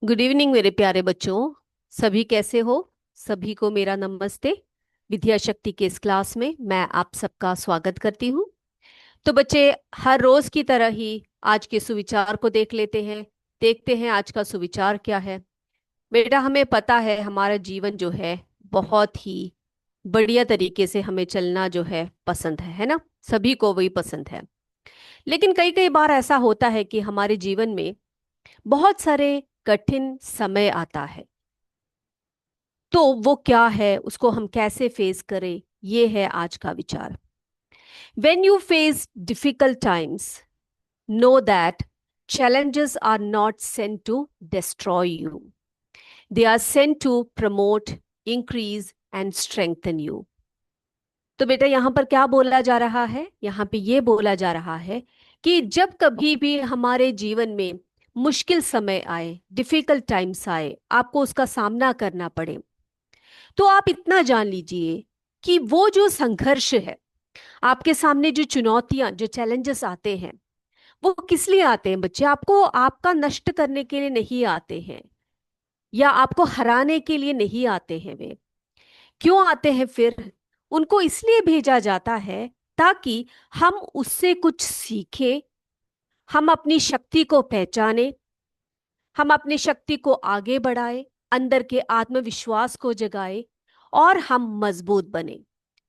Good evening मेरे प्यारे बच्चों। सभी कैसे हो? सभी को मेरा नमस्ते। विद्या शक्ति के इस क्लास में मैं आप सबका स्वागत करती हूँ। तो बच्चे, हर रोज की तरह ही आज के सुविचार को देख लेते हैं। देखते हैं आज का सुविचार क्या है। बेटा, हमें पता है हमारा जीवन जो है बहुत ही बढ़िया तरीके से हमें चलना जो है पसंद है ना? सभी को वही पसंद है। लेकिन कई कई बार ऐसा होता है कि हमारे जीवन में बहुत सारे कठिन समय आता है। तो वो क्या है, उसको हम कैसे फेस करें, ये है आज का विचार। When you face difficult times, know that challenges are not sent to destroy you. They are sent to promote, increase and strengthen you. तो बेटा, यहाँ पर क्या बोला जा रहा है? यहाँ पे ये बोला जा रहा है कि जब कभी भी हमारे जीवन में मुश्किल समय आए, डिफिकल्ट टाइम्स आए, आपको उसका सामना करना पड़े, तो आप इतना जान लीजिए कि वो जो संघर्ष है, आपके सामने जो चुनौतियां, जो चैलेंजेस आते हैं, वो किस लिए आते हैं बच्चे? आपको आपका नष्ट करने के लिए नहीं आते हैं, या आपको हराने के लिए नहीं आते हैं। वे क्यों आते हैं फिर? उनको इसलिए भेजा जाता है ताकि हम उससे कुछ सीखें, हम अपनी शक्ति को पहचाने, हम अपनी शक्ति को आगे बढ़ाए, अंदर के आत्मविश्वास को जगाए और हम मजबूत बने।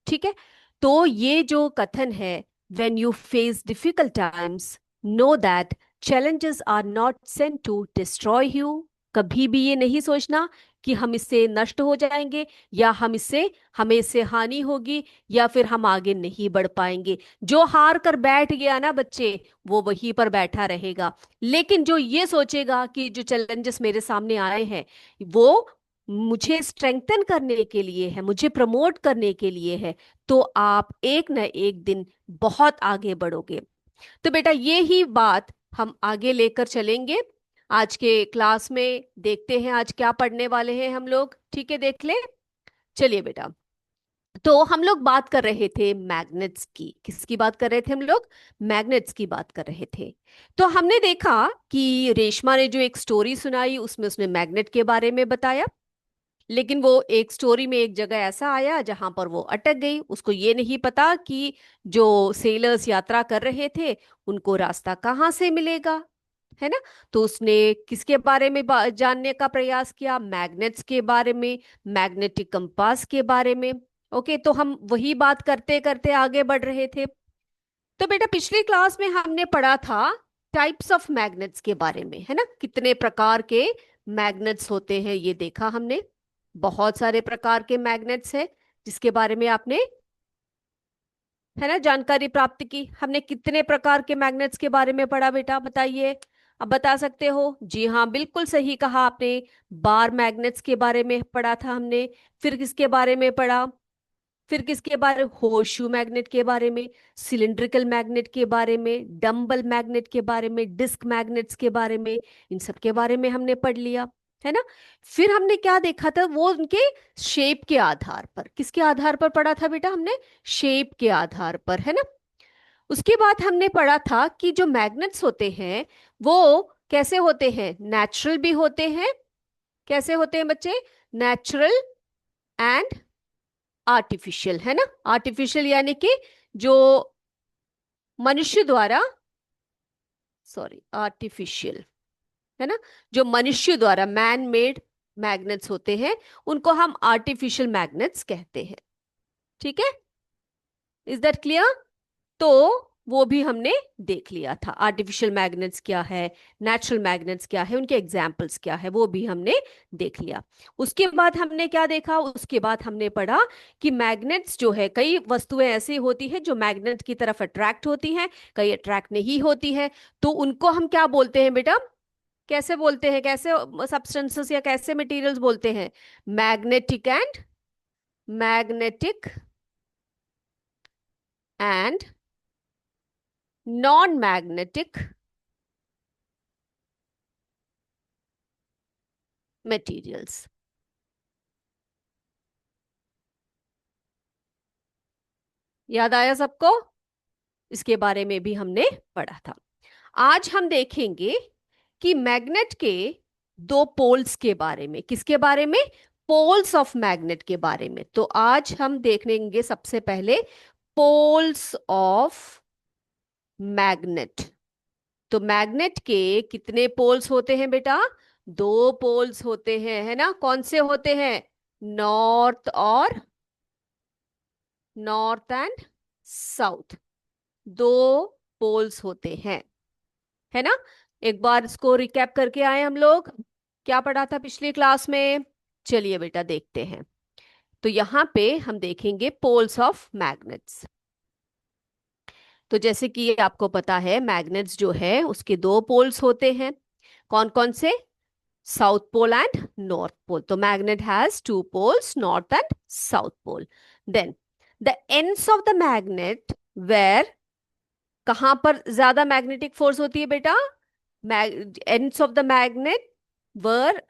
ठीक है? तो ये जो कथन है, when you face difficult times, know that challenges are not sent to destroy you. कभी भी ये नहीं सोचना कि हम इससे नष्ट हो जाएंगे, या हमें इससे हानि होगी, या फिर हम आगे नहीं बढ़ पाएंगे। जो हार कर बैठ गया ना बच्चे, वो वहीं पर बैठा रहेगा। लेकिन जो ये सोचेगा कि जो चैलेंजेस मेरे सामने आए हैं, वो मुझे स्ट्रेंथन करने के लिए है, मुझे प्रमोट करने के लिए है, तो आप एक न एक दिन बहुत आगे बढ़ोगे। तो बेटा, ये ही बात हम आगे लेकर चलेंगे आज के क्लास में। देखते हैं आज क्या पढ़ने वाले हैं हम लोग। ठीक है, देख ले। चलिए बेटा, तो हम लोग बात कर रहे थे मैग्नेट्स की। किसकी बात कर रहे थे हम लोग? मैग्नेट्स की बात कर रहे थे। तो हमने देखा कि रेशमा ने जो एक स्टोरी सुनाई, उसमें उसने मैग्नेट के बारे में बताया। लेकिन वो एक स्टोरी में एक जगह ऐसा आया जहां पर वो अटक गई। उसको ये नहीं पता कि जो सेलर्स यात्रा कर रहे थे, उनको रास्ता कहाँ से मिलेगा, है ना? तो उसने किसके बारे में जानने का प्रयास किया? मैग्नेट्स के बारे में, मैग्नेटिक कंपास के बारे में। ओके, तो हम वही बात करते करते आगे बढ़ रहे थे। तो बेटा, पिछली क्लास में हमने पढ़ा था टाइप्स ऑफ मैग्नेट्स के बारे में, है ना? कितने प्रकार के मैग्नेट्स होते हैं ये देखा हमने। बहुत सारे प्रकार के मैग्नेट्स हैं जिसके बारे में आपने, है ना, जानकारी प्राप्त की। हमने कितने प्रकार के मैग्नेट्स के बारे में पढ़ा बेटा, बताइए। अब बता सकते हो? जी हाँ, बिल्कुल सही कहा आपने। बार मैग्नेट्स के बारे में पढ़ा था हमने। फिर किसके बारे में पढ़ा? फिर किसके बारे? होर्शू मैग्नेट के बारे में, सिलिंड्रिकल मैग्नेट के बारे में, डम्बल मैग्नेट के बारे में, डिस्क मैग्नेट्स के बारे में। इन सब के बारे में हमने पढ़ लिया, है ना? फिर हमने क्या देखा था? वो उनके शेप के आधार पर। किसके आधार पर पढ़ा था बेटा हमने? शेप के आधार पर, है ना? उसके बाद हमने पढ़ा था कि जो मैग्नेट्स होते हैं वो कैसे होते हैं? नेचुरल भी होते हैं। कैसे होते हैं बच्चे? नेचुरल एंड आर्टिफिशियल, है ना? आर्टिफिशियल यानी कि जो मनुष्य द्वारा, सॉरी, आर्टिफिशियल, है ना? जो मनुष्य द्वारा मैन मेड मैग्नेट्स होते हैं, उनको हम आर्टिफिशियल मैग्नेट्स कहते हैं। ठीक है? Is that clear? तो वो भी हमने देख लिया था। आर्टिफिशियल मैग्नेट्स क्या है, नेचुरल मैग्नेट्स क्या है, उनके एग्जाम्पल्स क्या है, वो भी हमने देख लिया। उसके बाद हमने क्या देखा? उसके बाद हमने पढ़ा कि मैग्नेट्स जो है, कई वस्तुएं ऐसी होती है जो मैग्नेट की तरफ अट्रैक्ट होती हैं, कई अट्रैक्ट नहीं होती है। तो उनको हम क्या बोलते हैं बेटा? कैसे बोलते हैं? कैसे सब्सटेंसेस या कैसे मटेरियल्स बोलते हैं? Magnetic and non magnetic materials. याद आया सबको? इसके बारे में भी हमने पढ़ा था। आज हम देखेंगे कि मैग्नेट के दो पोल्स के बारे में। किसके बारे में? पोल्स ऑफ मैग्नेट के बारे में। तो आज हम देख लेंगे सबसे पहले पोल्स ऑफ मैग्नेट। तो मैग्नेट के कितने पोल्स होते हैं बेटा? दो पोल्स होते हैं, है ना? कौन से होते हैं? नॉर्थ और नॉर्थ एंड साउथ, दो पोल्स होते हैं, है ना? एक बार इसको रिकैप करके आए हम लोग, क्या पढ़ा था पिछली क्लास में? चलिए बेटा देखते हैं। तो यहां पे हम देखेंगे पोल्स ऑफ मैग्नेट्स। तो जैसे कि ये आपको पता है, मैग्नेट्स जो है उसके दो पोल्स होते हैं। कौन कौन से? South pole and north pole. तो magnet has two poles, north and south pole. Then the ends of the magnet where, कहां पर ज्यादा मैग्नेटिक फोर्स होती है बेटा? Ends of the magnet where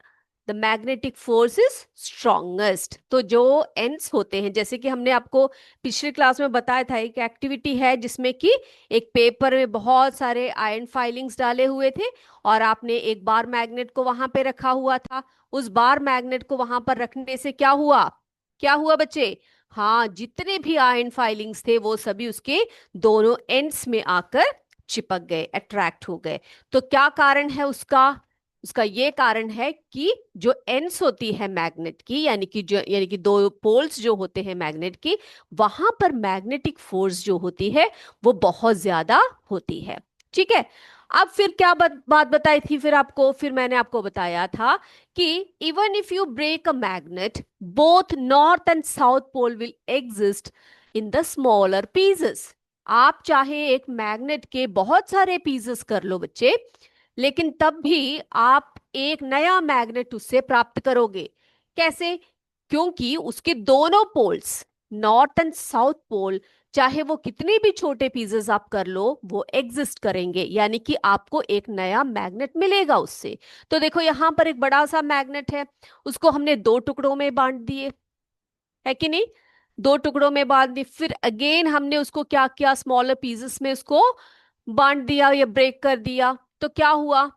the magnetic force is strongest. तो जो ends होते हैं, जैसे कि हमने आपको पिछली क्लास में बताया था, एक एक्टिविटी है जिसमें कि एक पेपर में बहुत सारे आयरन फाइलिंग्स डाले हुए थे और आपने एक बार मैग्नेट को वहां पे रखा हुआ था। उस बार मैग्नेट को वहां पर रखने से क्या हुआ? क्या हुआ बच्चे? हाँ, जितने भी आयरन फाइलिंग्स थे वो सभी उसके दोनों एंड्स में आकर चिपक गए, अट्रैक्ट हो गए। तो क्या कारण है उसका? उसका ये कारण है कि जो एंड्स होती है मैग्नेट की, यानी कि दो पोल्स जो होते हैं मैग्नेट की, वहां पर मैग्नेटिक फोर्स जो होती है वो बहुत ज्यादा होती है। ठीक है। अब फिर क्या बात बताई थी फिर आपको? फिर मैंने आपको बताया था कि even if you break a magnet, both north and south pole will exist in the smaller pieces. आप चाहे एक मैग्नेट के बहुत सारे पीसेस कर लो बच्चे, लेकिन तब भी आप एक नया मैग्नेट उससे प्राप्त करोगे। कैसे? क्योंकि उसके दोनों poles, north and south pole, चाहे वो कितने भी छोटे पीसेस आप कर लो, वो एग्जिस्ट करेंगे, यानी कि आपको एक नया मैग्नेट मिलेगा उससे। तो देखो यहां पर एक बड़ा सा मैग्नेट है, उसको हमने दो टुकड़ों में बांट दिए, है कि नहीं? दो टुकड़ों में बांट दिए, फिर अगेन हमने उसको क्या किया? स्मॉलर पीसेस में उसको बांट दिया या ब्रेक कर दिया। तो क्या हुआ?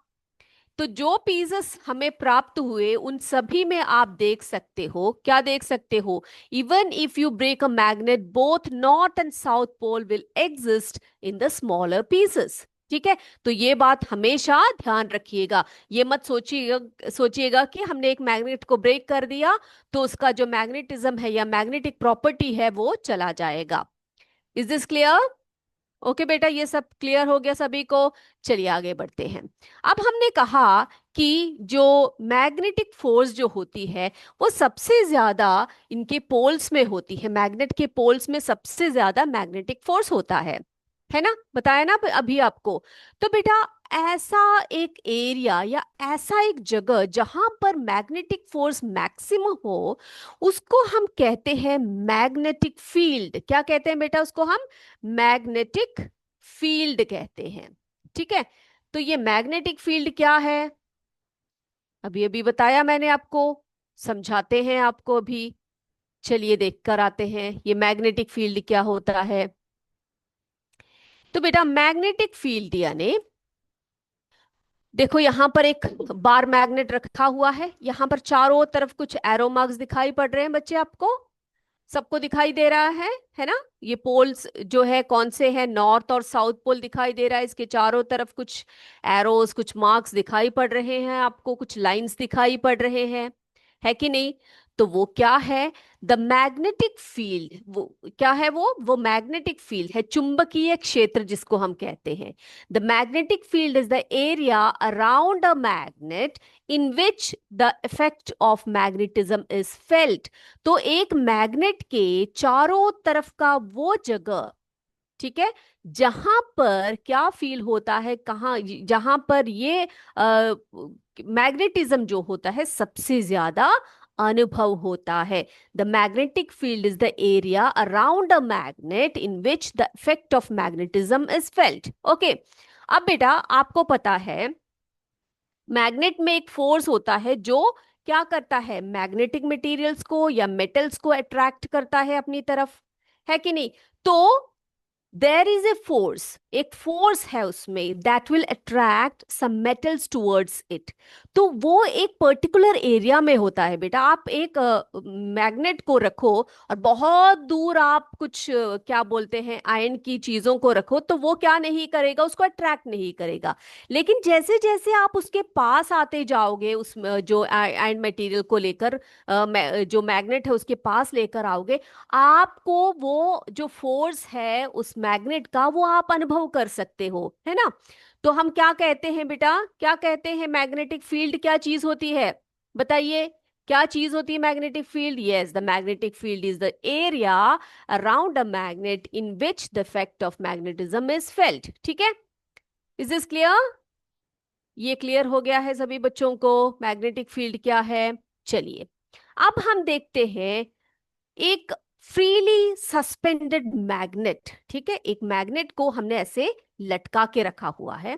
तो जो पीसेस हमें प्राप्त हुए उन सभी में आप देख सकते हो, क्या देख सकते हो? Even if you break a magnet, both north and south pole will exist in the smaller pieces. ठीक है। तो ये बात हमेशा ध्यान रखिएगा। ये मत सोचिएगा कि हमने एक मैग्नेट को ब्रेक कर दिया तो उसका जो मैग्नेटिज्म है या मैग्नेटिक प्रॉपर्टी है वो चला जाएगा। Is this clear? ओके बेटा, ये सब क्लियर हो गया सभी को? चलिए आगे बढ़ते हैं। अब हमने कहा कि जो मैग्नेटिक फोर्स जो होती है वो सबसे ज्यादा इनके पोल्स में होती है। मैग्नेट के पोल्स में सबसे ज्यादा मैग्नेटिक फोर्स होता है ना? बताया ना अभी आपको। तो बेटा ऐसा एक एरिया या ऐसा एक जगह जहां पर मैग्नेटिक फोर्स मैक्सिमम हो, उसको हम कहते हैं मैग्नेटिक फील्ड। क्या कहते हैं बेटा उसको? हम मैग्नेटिक फील्ड कहते हैं। ठीक है। तो ये मैग्नेटिक फील्ड क्या है? अभी अभी बताया मैंने आपको, समझाते हैं आपको अभी। चलिए देख कर आते हैं ये मैग्नेटिक फील्ड क्या होता है। तो बेटा मैग्नेटिक फील्ड यानी, देखो यहां पर एक बार मैग्नेट रखा हुआ है, यहां पर चारों तरफ कुछ एरो मार्क्स दिखाई पड़ रहे हैं बच्चे आपको? सबको दिखाई दे रहा है ना? ये पोल्स जो है कौन से हैं? नॉर्थ और साउथ पोल दिखाई दे रहा है, इसके चारों तरफ कुछ एरोस, कुछ मार्क्स दिखाई पड़ रहे हैं आपको, कुछ लाइंस दिखाई पड़ रहे हैं, है कि नहीं? तो वो क्या है? The magnetic field. वो क्या है? वो मैग्नेटिक फील्ड है, चुंबकीय क्षेत्र जिसको हम कहते हैं। The magnetic field is the area around a magnet in which the effect of magnetism is felt. तो एक मैग्नेट के चारों तरफ का वो जगह, ठीक है, जहां पर क्या फील होता है, कहाँ, जहां पर ये मैग्नेटिज्म जो होता है सबसे ज्यादा अनुभव होता है। The magnetic field is the area around a magnet in which the effect of magnetism is felt. Okay. अब बेटा आपको पता है मैग्नेट में एक फोर्स होता है जो क्या करता है? मैग्नेटिक मटेरियल्स को या मेटल्स को अट्रैक्ट करता है अपनी तरफ, है कि नहीं? तो देर इज ए फोर्स एक फोर्स है उसमें that will attract some metals towards it. तो वो एक पर्टिकुलर एरिया में होता है बेटा। आप एक मैग्नेट को रखो और बहुत दूर आप कुछ क्या बोलते हैं आयन की चीजों को रखो, तो वो क्या नहीं करेगा, उसको अट्रैक्ट नहीं करेगा। लेकिन जैसे जैसे आप उसके पास आते जाओगे, उस जो आयन मटेरियल को लेकर जो मैग्नेट है उसके पास लेकर आओगे, आपको वो जो फोर्स है उस मैग्नेट का वो आप अनुभव कर सकते हो, है ना। तो हम क्या कहते हैं बेटा, क्या कहते हैं, मैग्नेटिक फील्ड क्या चीज होती है, बताइए। क्या चीज होती है magnetic field? Yes, the magnetic field is the area around a magnet in which the effect of magnetism is felt. ठीक है, इज दिस क्लियर? ये क्लियर हो गया है सभी बच्चों को मैग्नेटिक फील्ड क्या है? चलिए, अब हम देखते हैं एक फ्रीली सस्पेंडेड मैग्नेट। ठीक है, एक मैग्नेट को हमने ऐसे लटका के रखा हुआ है।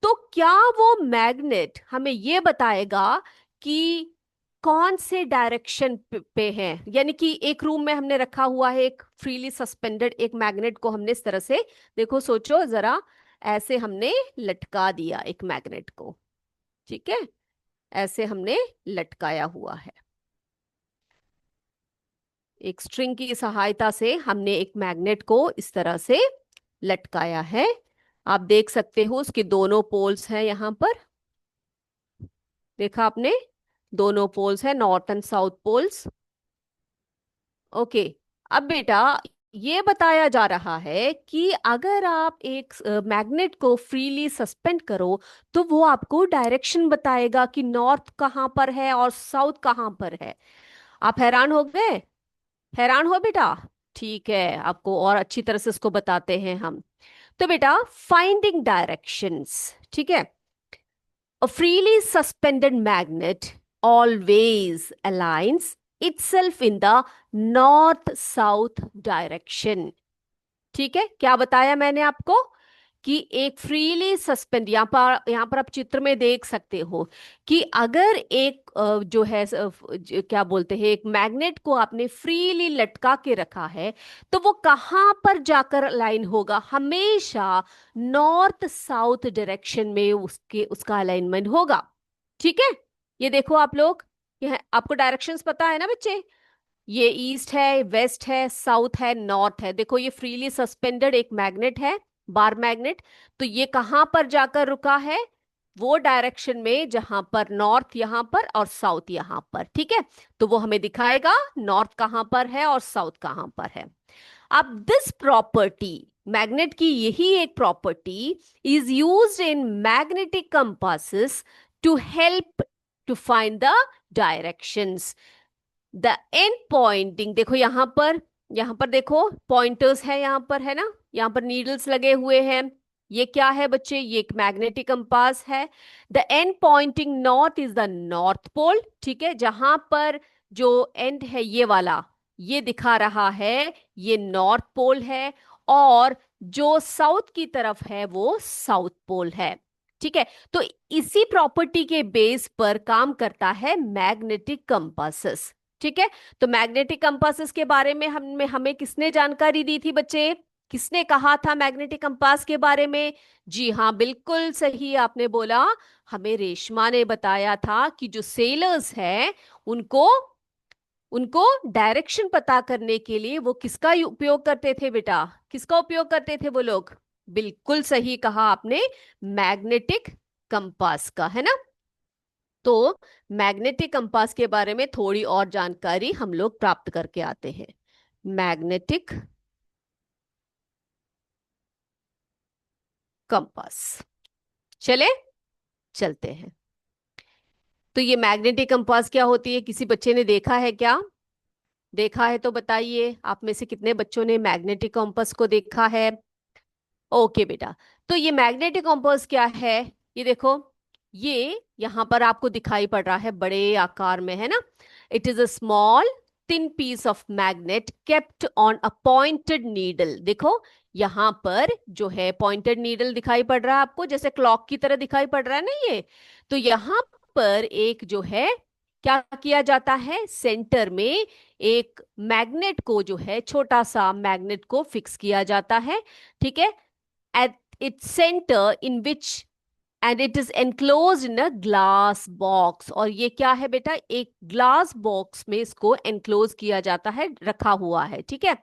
तो क्या वो मैग्नेट हमें ये बताएगा कि कौन से डायरेक्शन पे है? यानी कि एक रूम में हमने रखा हुआ है एक फ्रीली सस्पेंडेड एक मैग्नेट को, हमने इस तरह से, देखो सोचो जरा, ऐसे हमने लटका दिया एक मैग्नेट को। ठीक है, ऐसे हमने लटकाया हुआ है, एक स्ट्रिंग की सहायता से हमने एक मैग्नेट को इस तरह से लटकाया है। आप देख सकते हो उसके दोनों पोल्स हैं यहां पर, देखा आपने, दोनों पोल्स हैं, north and south poles. Okay, अब बेटा ये बताया जा रहा है कि अगर आप एक मैग्नेट को फ्रीली सस्पेंड करो तो वो आपको डायरेक्शन बताएगा कि नॉर्थ कहाँ पर है और साउथ कहाँ पर है। आप हैरान हो गए? हैरान हो बेटा? ठीक है, आपको और अच्छी तरह से इसको बताते हैं हम। तो बेटा, फाइंडिंग डायरेक्शंस, ठीक है। A freely suspended magnet always aligns itself in the north south direction। ठीक है, क्या बताया मैंने आपको कि एक फ्रीली सस्पेंड, यहाँ पर आप चित्र में देख सकते हो कि अगर एक जो है क्या बोलते हैं, एक मैग्नेट को आपने फ्रीली लटका के रखा है, तो वो कहाँ पर जाकर अलाइन होगा? हमेशा नॉर्थ साउथ डायरेक्शन में उसके उसका अलाइनमेंट होगा। ठीक है, ये देखो आप लोग, ये आपको डायरेक्शंस पता है ना बच्चे? ये ईस्ट है, वेस्ट है, साउथ है, नॉर्थ है। देखो ये फ्रीली सस्पेंडेड एक मैग्नेट है, बार मैग्नेट। तो ये कहां पर जाकर रुका है? वो डायरेक्शन में जहां पर नॉर्थ यहां पर और साउथ यहां पर। ठीक है, तो वो हमें दिखाएगा नॉर्थ कहां पर है और साउथ कहां पर है। अब दिस प्रॉपर्टी, मैग्नेट की यही एक property is used in magnetic compasses to help to find the directions. The end pointing, देखो यहां पर देखो पॉइंटर्स है यहां पर, है ना, यहां पर नीडल्स लगे हुए हैं। ये क्या है बच्चे? ये एक मैग्नेटिक कंपास है। The end pointing north is the north pole. ठीक है, जहां पर जो एंड है ये वाला, ये दिखा रहा है, ये नॉर्थ पोल है। और जो साउथ की तरफ है वो साउथ पोल है। ठीक है, तो इसी प्रॉपर्टी के बेस पर काम करता है मैग्नेटिक कंपासस। ठीक है, तो मैग्नेटिक कंपासेस के बारे में हमें हमें किसने जानकारी दी थी बच्चे? किसने कहा था मैग्नेटिक कंपास के बारे में? जी हाँ, बिल्कुल सही आपने बोला, हमें रेशमा ने बताया था कि जो सेलर्स हैं उनको उनको डायरेक्शन पता करने के लिए वो किसका उपयोग करते थे बेटा? किसका उपयोग करते थे वो लोग? बिल्कुल सही कहा आपने, मैग्नेटिक कंपास का, है ना। तो मैग्नेटिक कंपास के बारे में थोड़ी और जानकारी हम लोग प्राप्त करके आते हैं। मैग्नेटिक कंपास, चले, चलते हैं। तो ये मैग्नेटिक कंपास क्या होती है, किसी बच्चे ने देखा है क्या? देखा है तो बताइए, आप में से कितने बच्चों ने मैग्नेटिक कंपास को देखा है? ओके बेटा, तो ये मैग्नेटिक कंपास क्या है? ये देखो, ये यहां पर आपको दिखाई पड़ रहा है बड़े आकार में, है ना। It is a small thin piece of magnet kept on a pointed needle. देखो यहां पर जो है पॉइंटेड नीडल दिखाई पड़ रहा है आपको, जैसे क्लॉक की तरह दिखाई पड़ रहा है ना ये। तो यहां पर एक जो है, क्या किया जाता है, सेंटर में एक मैग्नेट को जो है, छोटा सा मैग्नेट को फिक्स किया जाता है। ठीक है, at its center in which and it is enclosed in a glass box। और ये क्या है बेटा, एक ग्लास बॉक्स में इसको एनक्लोज किया जाता है, रखा हुआ है, ठीक है।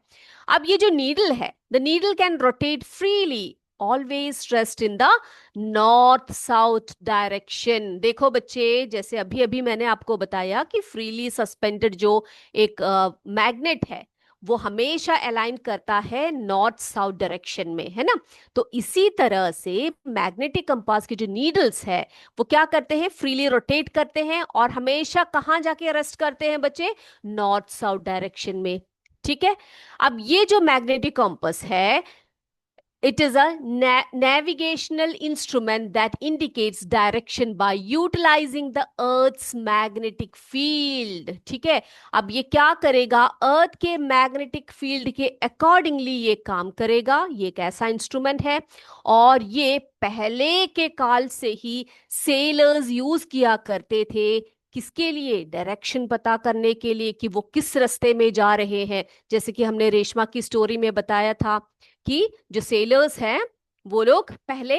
अब ये जो नीडल है, the needle can rotate freely, always rest in the north south direction. देखो बच्चे, जैसे अभी अभी मैंने आपको बताया कि फ्रीली सस्पेंडेड जो एक मैग्नेट है, वो हमेशा अलाइन करता है नॉर्थ साउथ डायरेक्शन में, है ना। तो इसी तरह से मैग्नेटिक कंपास के जो नीडल्स है, वो क्या करते हैं, फ्रीली रोटेट करते हैं और हमेशा कहाँ जाके रेस्ट करते हैं बच्चे, नॉर्थ साउथ डायरेक्शन में, ठीक है। अब ये जो मैग्नेटिक कंपास है, it is a navigational instrument that indicates direction by utilizing the earth's magnetic field। ठीक है। अब ये क्या करेगा, अर्थ के मैग्नेटिक फील्ड के अकॉर्डिंगली ये काम करेगा। ये एक ऐसा इंस्ट्रूमेंट है और ये पहले के काल से ही सेलर्स यूज किया करते थे। किसके लिए, डायरेक्शन पता करने के लिए कि वो किस रास्ते में जा रहे हैं। जैसे कि हमने रेशमा की स्टोरी में बताया था कि जो सेलर्स हैं, वो लोग पहले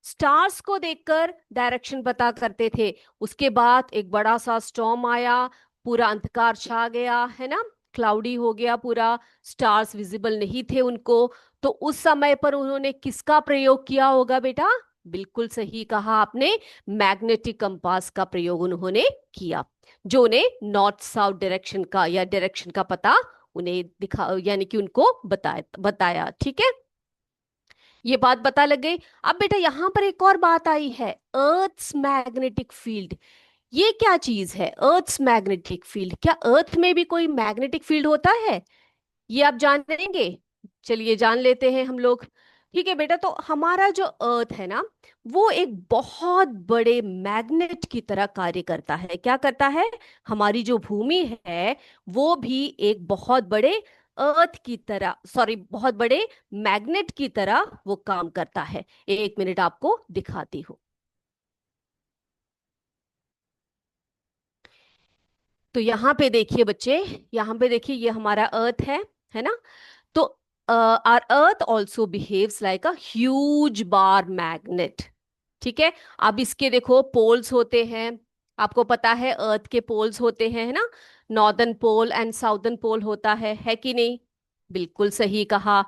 स्टार्स को देखकर डायरेक्शन पता करते थे। उसके बाद एक बड़ा सा स्टॉर्म आया, पूरा अंधकार छा गया, है ना, क्लाउडी हो गया पूरा, स्टार्स विजिबल नहीं थे उनको। तो उस समय पर उन्होंने किसका प्रयोग किया होगा बेटा, बिल्कुल सही कहा आपने, मैग्नेटिक कंपास का प्रयोग उन्होंने किया, जो उन्हें नॉर्थ साउथ डायरेक्शन का या डायरेक्शन का पता उन्हें दिखा, यानी कि उनको बताया, ठीक है। ये बात पता लग गई। अब बेटा यहां पर एक और बात आई है, अर्थ्स मैग्नेटिक फील्ड। ये क्या चीज है, अर्थ्स मैग्नेटिक फील्ड? क्या अर्थ में भी कोई मैग्नेटिक फील्ड होता है, ये आप जानेंगे? चलिए जान लेते हैं हम लोग। ठीक है बेटा, तो हमारा जो अर्थ है ना, वो एक बहुत बड़े मैग्नेट की तरह कार्य करता है। क्या करता है, हमारी जो भूमि है वो भी एक बहुत बड़े अर्थ की तरह, सॉरी, बहुत बड़े मैग्नेट की तरह वो काम करता है। एक मिनट आपको दिखाती हूँ। तो यहाँ पे देखिए बच्चे, यहाँ पे देखिए, ये हमारा अर्थ है ना। तो our earth also behaves like a huge bar magnet, ठीक है। अब इसके देखो पोल्स होते हैं, आपको पता है अर्थ के पोल्स होते हैं, है ना, नॉर्दर्न पोल एंड साउदर्न पोल होता है कि नहीं? बिल्कुल सही कहा।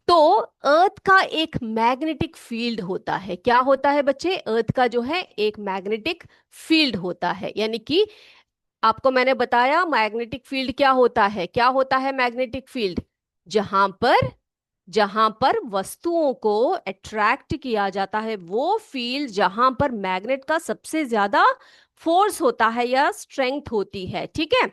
तो अर्थ का एक मैग्नेटिक फील्ड होता है। क्या होता है बच्चे, अर्थ का जो है एक मैग्नेटिक फील्ड होता है। यानी कि आपको मैंने बताया मैग्नेटिक फील्ड क्या होता है, क्या होता है मैग्नेटिक फील्ड, जहां पर वस्तुओं को अट्रैक्ट किया जाता है, वो फील्ड जहां पर मैग्नेट का सबसे ज्यादा फोर्स होता है या स्ट्रेंथ होती है, ठीक है।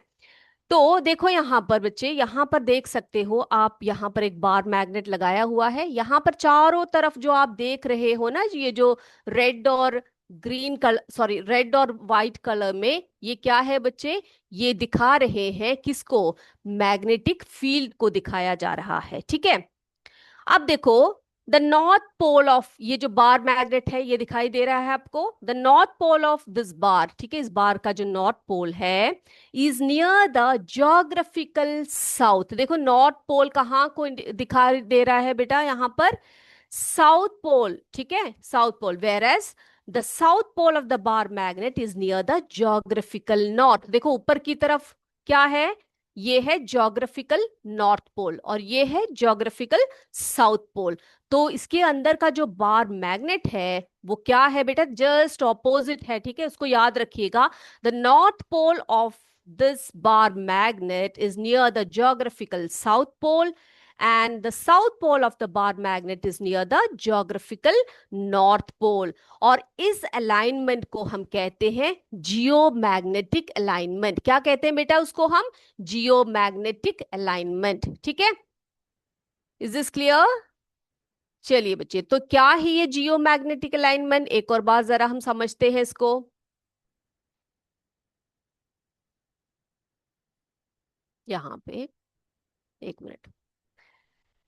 तो देखो यहाँ पर बच्चे, यहाँ पर देख सकते हो आप, यहाँ पर एक बार मैग्नेट लगाया हुआ है। यहाँ पर चारों तरफ जो आप देख रहे हो ना, ये जो रेड और ग्रीन कलर, सॉरी, रेड और व्हाइट कलर में, ये क्या है बच्चे, ये दिखा रहे हैं किसको, मैग्नेटिक फील्ड को दिखाया जा रहा है, ठीक है। अब देखो, द नॉर्थ पोल ऑफ, ये जो बार मैग्नेट है, ये दिखाई दे रहा है आपको, the north pole of this bar, ठीक है, इस बार का जो नॉर्थ पोल है, is near the geographical south. देखो नॉर्थ पोल कहाँ को दिखाई दे रहा है बेटा, यहाँ पर साउथ पोल, ठीक है, south pole, whereas the south pole of the bar magnet is near the geographical north. देखो ऊपर की तरफ क्या है, ये है जोग्राफिकल नॉर्थ पोल और ये है जोग्राफिकल साउथ पोल। तो इसके अंदर का जो बार मैग्नेट है वो क्या है बेटा, जस्ट ऑपोजिट है, ठीक है, उसको याद रखिएगा। The north pole of this bar magnet is near the geographical south pole and the south pole of the bar magnet is near the geographical north pole. और इस अलाइनमेंट को हम कहते हैं जियो मैग्नेटिक अलाइनमेंट। क्या कहते हैं बेटा उसको हम, जियो मैग्नेटिक अलाइनमेंट, ठीक है। Is this clear? चलिए बच्चे, तो क्या है ये जियो मैग्नेटिक अलाइनमेंट, एक और बार जरा हम समझते हैं इसको। यहाँ पे एक मिनट।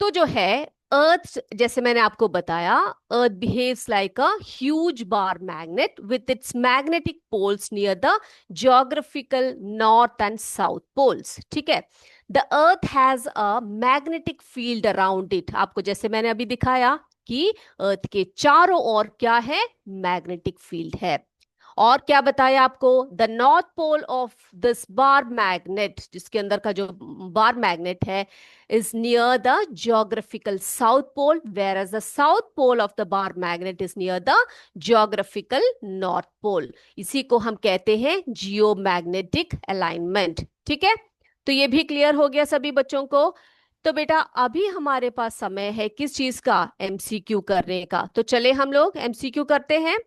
तो जो है अर्थ, जैसे मैंने आपको बताया, earth behaves like a huge bar magnet with its magnetic poles near the geographical north and south poles, ठीक है। The earth has a magnetic field around it, आपको जैसे मैंने अभी दिखाया आपकी अर्थ के चारों ओर क्या है, मैग्नेटिक फील्ड है। और क्या बताया आपको, the north pole of this bar magnet, जिसके अंदर का जो बार मैग्नेट है, is near the geographical south pole, whereas the south pole of the bar magnet is near the geographical north pole. इसी को हम कहते हैं जियोमैग्नेटिक अलाइनमेंट। ठीक है, तो ये भी क्लियर हो गया सभी बच्चों को। तो बेटा अभी हमारे पास समय है किस चीज का, एमसीक्यू करने का। तो चले हम लोग एमसीक्यू करते हैं।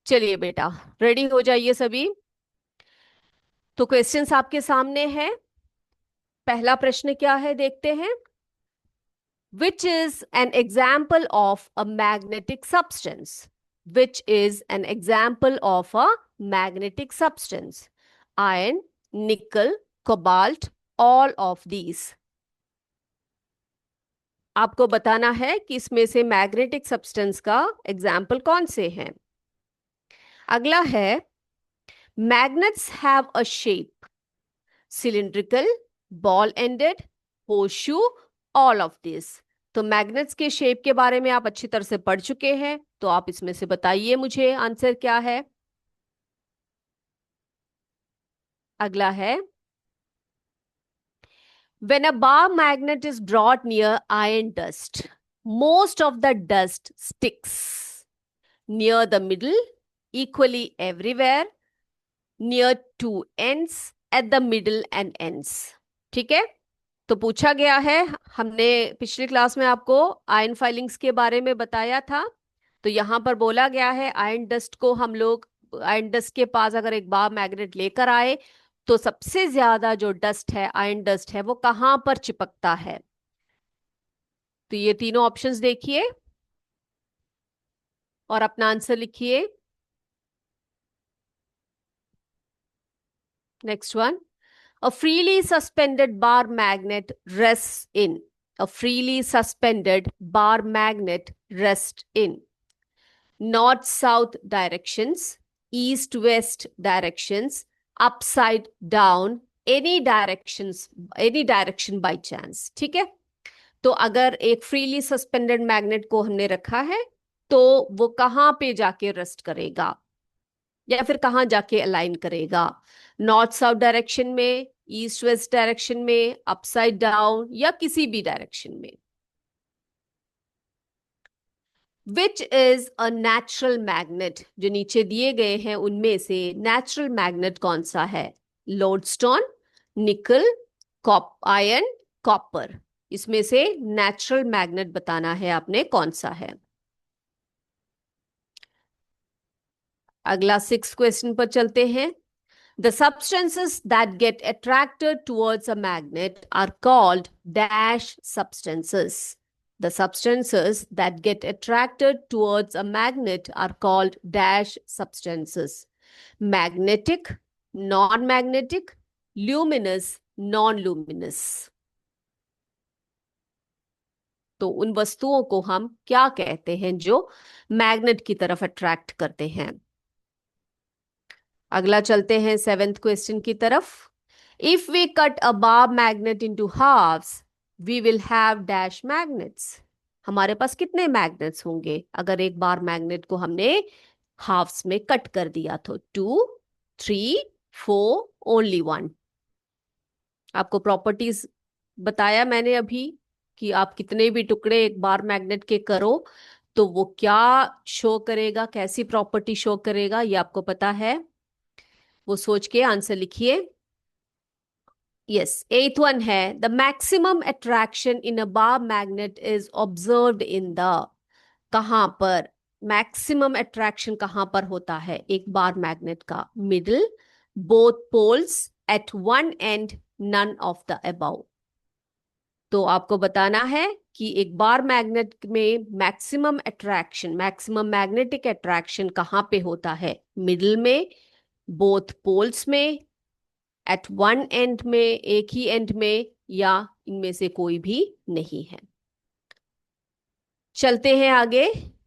चलिए बेटा रेडी हो जाइए सभी। तो क्वेश्चंस आपके सामने है। पहला प्रश्न क्या है देखते हैं। Which is an example of a magnetic substance? Which is an example of a magnetic substance? Iron, nickel, cobalt, all of these. आपको बताना है कि इसमें से मैग्नेटिक सब्सटेंस का एग्जाम्पल कौन से हैं। अगला है, magnets have a shape, cylindrical, ball ended, horseshoe, all of this. तो मैग्नेट्स के शेप के बारे में आप अच्छी तरह से पढ़ चुके हैं, तो आप इसमें से बताइए मुझे आंसर क्या है। अगला है, when a bar magnet is brought near iron dust, most of the dust sticks near the middle, equally everywhere, near two ends, at the middle and ends. ठीक है, तो पूछा गया है, हमने पिछली क्लास में आपको आयन फाइलिंग्स के बारे में बताया था। तो यहां पर बोला गया है आयन डस्ट को हम लोग, आयन डस्ट के पास अगर एक बार मैग्नेट लेकर आए तो सबसे ज्यादा जो डस्ट है, आयन डस्ट है, वो कहां पर चिपकता है। तो ये तीनों ऑप्शंस देखिए और अपना आंसर लिखिए। Next one, a freely suspended bar magnet rests in. A freely suspended bar magnet rests in north south directions, east west directions, upside down, any directions, any direction by chance. ठीक है, तो अगर एक freely suspended magnet को हमने रखा है तो वो कहाँ पे जाके रेस्ट करेगा या फिर कहाँ जाके अलाइन करेगा, नॉर्थ साउथ डायरेक्शन में, ईस्ट वेस्ट डायरेक्शन में, अपसाइड डाउन या किसी भी डायरेक्शन में। Which is a natural magnet, जो नीचे दिए गए हैं उनमें से नेचुरल मैग्नेट कौन सा है, लोडस्टोन, निकल, आयरन, कॉपर। इसमें से नेचुरल मैग्नेट बताना है आपने कौन सा है। अगला 6 क्वेश्चन पर चलते हैं। The substances that get attracted towards a magnet are called dash substances. The substances that get attracted towards a magnet are called dash substances. Magnetic, non-magnetic, luminous, non-luminous. तो उन वस्तुओं को हम क्या कहते हैं जो मैग्नेट की तरफ अट्रैक्ट करते हैं। अगला चलते हैं 7th क्वेश्चन की तरफ। If we cut a bar magnet into halves we will have dash magnets. हमारे पास कितने मैग्नेट्स होंगे अगर एक बार मैग्नेट को हमने हाफ्स में कट कर दिया तो, 2, 3, 4, ओनली 1। आपको प्रॉपर्टीज बताया मैंने अभी कि आप कितने भी टुकड़े एक बार मैग्नेट के करो तो वो क्या शो करेगा, कैसी प्रॉपर्टी शो करेगा, ये आपको पता है। वो सोच के आंसर लिखिए। यस, 8th वन है, the maximum attraction in a bar magnet is observed in the, कहां पर मैक्सिमम अट्रैक्शन कहां पर होता है एक बार मैग्नेट का, middle, both poles, at one end, none of the above. तो आपको बताना है कि एक बार मैग्नेट में maximum attraction, maximum magnetic attraction कहां पे होता है, मिडिल में, बोथ पोल्स में, एट वन एंड में, एक ही एंड में, या इनमें से कोई भी नहीं है। चलते हैं आगे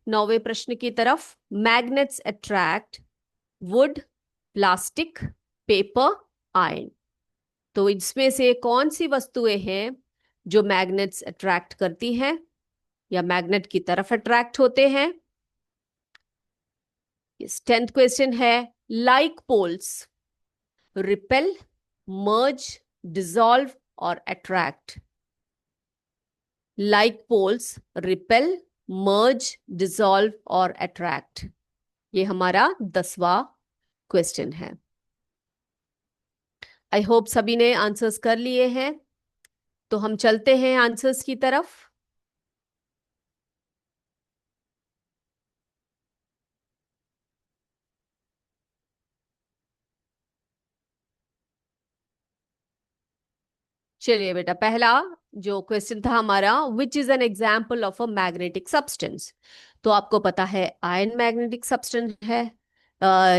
9वें प्रश्न की तरफ। Magnets attract would, plastic, paper, iron. तो इसमें से कौन सी वस्तुएं हैं जो मैग्नेट्स अट्रैक्ट करती हैं। या मैग्नेट की तरफ अट्रैक्ट होते हैं। इस 10th क्वेश्चन है, लाइक पोल्स रिपेल, मर्ज, डिसॉल्व और अट्रैक्ट। लाइक पोल्स रिपेल, मर्ज, डिसॉल्व और अट्रैक्ट। ये हमारा 10वां क्वेश्चन है। आई होप सभी ने आंसर्स कर लिए हैं। तो हम चलते हैं आंसर्स की तरफ। चलिए बेटा, पहला जो क्वेश्चन था हमारा, which is an example of a magnetic substance. तो आपको पता है आयरन मैग्नेटिक सब्सटेंस है,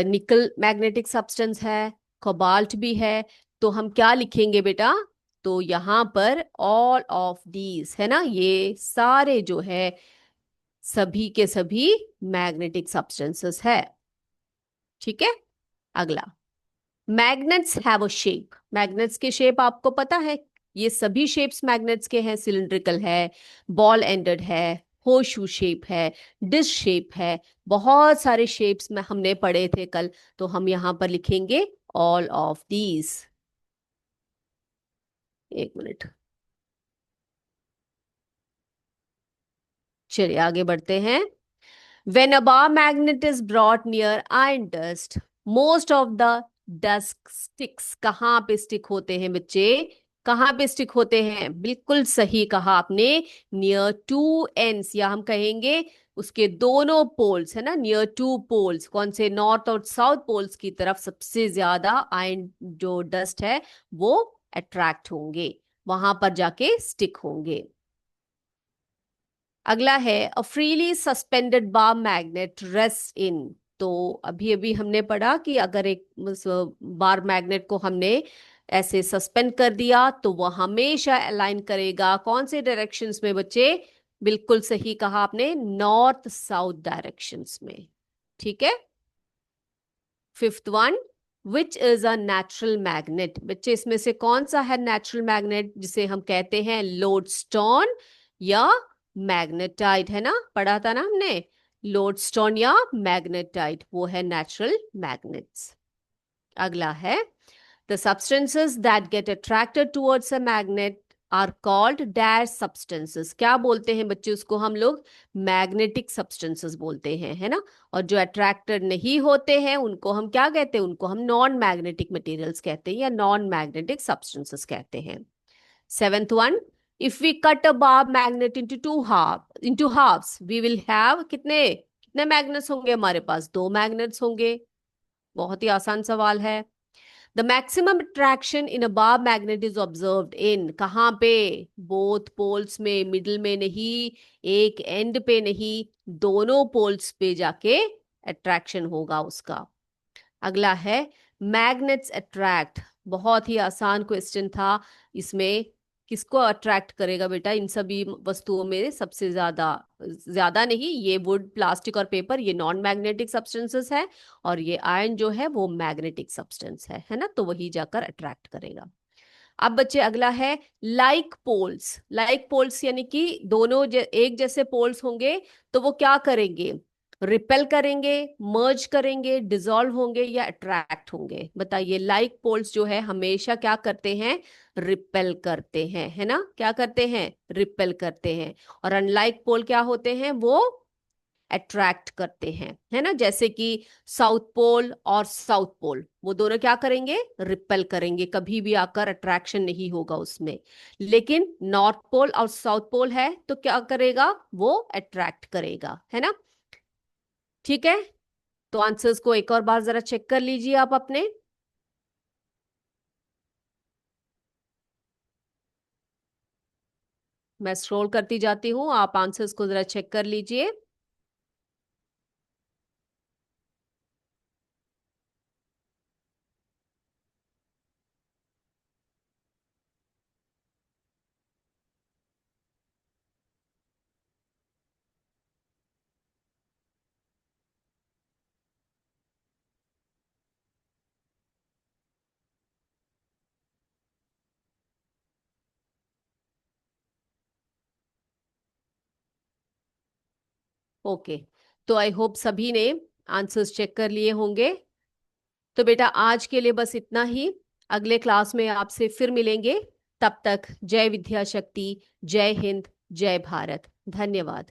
निकल मैग्नेटिक सब्सटेंस है, कोबाल्ट भी है। तो हम क्या लिखेंगे बेटा? तो यहाँ पर ऑल ऑफ दीज है ना, ये सारे जो है सभी के सभी मैग्नेटिक सब्सटेंसेस है। ठीक है। अगला, magnets have a shape. Magnets के शेप आपको पता है, ये सभी शेप्स मैग्नेट्स के हैं। सिलिंड्रिकल है, बॉल एंडेड है, होशू शेप है, डिश शेप है। बहुत सारे शेप्स में हमने पढ़े थे कल। तो हम यहां पर लिखेंगे ऑल ऑफ दीज। एक मिनट, चलिए आगे बढ़ते हैं। When a bar magnet is brought near iron dust, most of the dust sticks। कहाँ पे स्टिक होते हैं बच्चे? कहाँ पे स्टिक होते हैं? बिल्कुल सही कहा आपने, नियर टू एंड्स, या हम कहेंगे उसके दोनों पोल्स है ना, नियर टू पोल्स। कौन से? नॉर्थ और साउथ पोल्स की तरफ सबसे ज्यादा आयन जो डस्ट है वो अट्रैक्ट होंगे, वहां पर जाके स्टिक होंगे। अगला है, a freely suspended bar magnet rest in. तो अभी अभी हमने पढ़ा कि अगर एक बार मैग्नेट को हमने ऐसे सस्पेंड कर दिया तो वह हमेशा अलाइन करेगा कौन से डायरेक्शंस में बच्चे? बिल्कुल सही कहा आपने, नॉर्थ साउथ डायरेक्शंस में। ठीक है। Fifth one, which is a natural magnet. बच्चे इसमें से कौन सा है नेचुरल मैग्नेट जिसे हम कहते हैं लोडस्टोन या मैग्नेटाइट? है ना, पढ़ा था ना हमने, लोडस्टोन या मैग्नेटाइट वो है नेचुरल मैग्नेट्स। अगला है, the substances that get attracted towards a magnet are called dash substances. क्या बोलते हैं बच्चे उसको? हम लोग मैग्नेटिक सब्सटेंसेस बोलते हैं, है ना। और जो अट्रैक्टेड नहीं होते हैं उनको हम क्या कहते हैं? उनको हम नॉन मैग्नेटिक मटेरियल्स कहते हैं या नॉन मैग्नेटिक सब्सटेंसेस कहते हैं। Seventh one, if we cut a bar magnet into halves we will have कितने कितने मैग्नेट्स होंगे हमारे पास? दो मैग्नेट्स होंगे। बहुत ही आसान सवाल है। The maximum attraction in a bar magnet is observed इन, कहाँ पे? बोथ पोल्स में, मिडिल में नहीं, एक एंड पे नहीं, दोनों पोल्स पे जाके अट्रैक्शन होगा उसका। अगला है, मैग्नेट्स अट्रैक्ट। बहुत ही आसान क्वेश्चन था। इसमें किसको अट्रैक्ट करेगा बेटा? इन सभी वस्तुओं में सबसे ज्यादा, ज्यादा नहीं, ये वुड, प्लास्टिक और पेपर ये नॉन मैग्नेटिक सब्सटेंसेस है, और ये आयरन जो है वो मैग्नेटिक सब्सटेंस है ना, तो वही जाकर अट्रैक्ट करेगा। अब बच्चे अगला है, लाइक पोल्स। लाइक पोल्स यानी कि दोनों एक जैसे पोल्स होंगे तो वो क्या करेंगे? रिपेल करेंगे, मर्ज करेंगे, डिसॉल्व होंगे या अट्रैक्ट होंगे? बताइए। लाइक पोल्स जो है हमेशा क्या करते हैं? रिपेल करते हैं, है ना। क्या करते हैं? रिपेल करते हैं। और अनलाइक पोल क्या होते हैं? वो अट्रैक्ट करते हैं, है ना। जैसे कि साउथ पोल और साउथ पोल, वो दोनों क्या करेंगे? रिपेल करेंगे, कभी भी आकर अट्रैक्शन नहीं होगा उसमें। लेकिन नॉर्थ पोल और साउथ पोल है तो क्या करेगा? वो अट्रैक्ट करेगा, है ना। ठीक है। तो आंसर्स को एक और बार जरा चेक कर लीजिए आप अपने। मैं स्क्रॉल करती जाती हूँ, आप आंसर्स को जरा चेक कर लीजिए। ओके, तो आई होप सभी ने आंसर्स चेक कर लिए होंगे। तो बेटा आज के लिए बस इतना ही। अगले क्लास में आपसे फिर मिलेंगे। तब तक जय विद्या शक्ति, जय हिंद, जय भारत। धन्यवाद।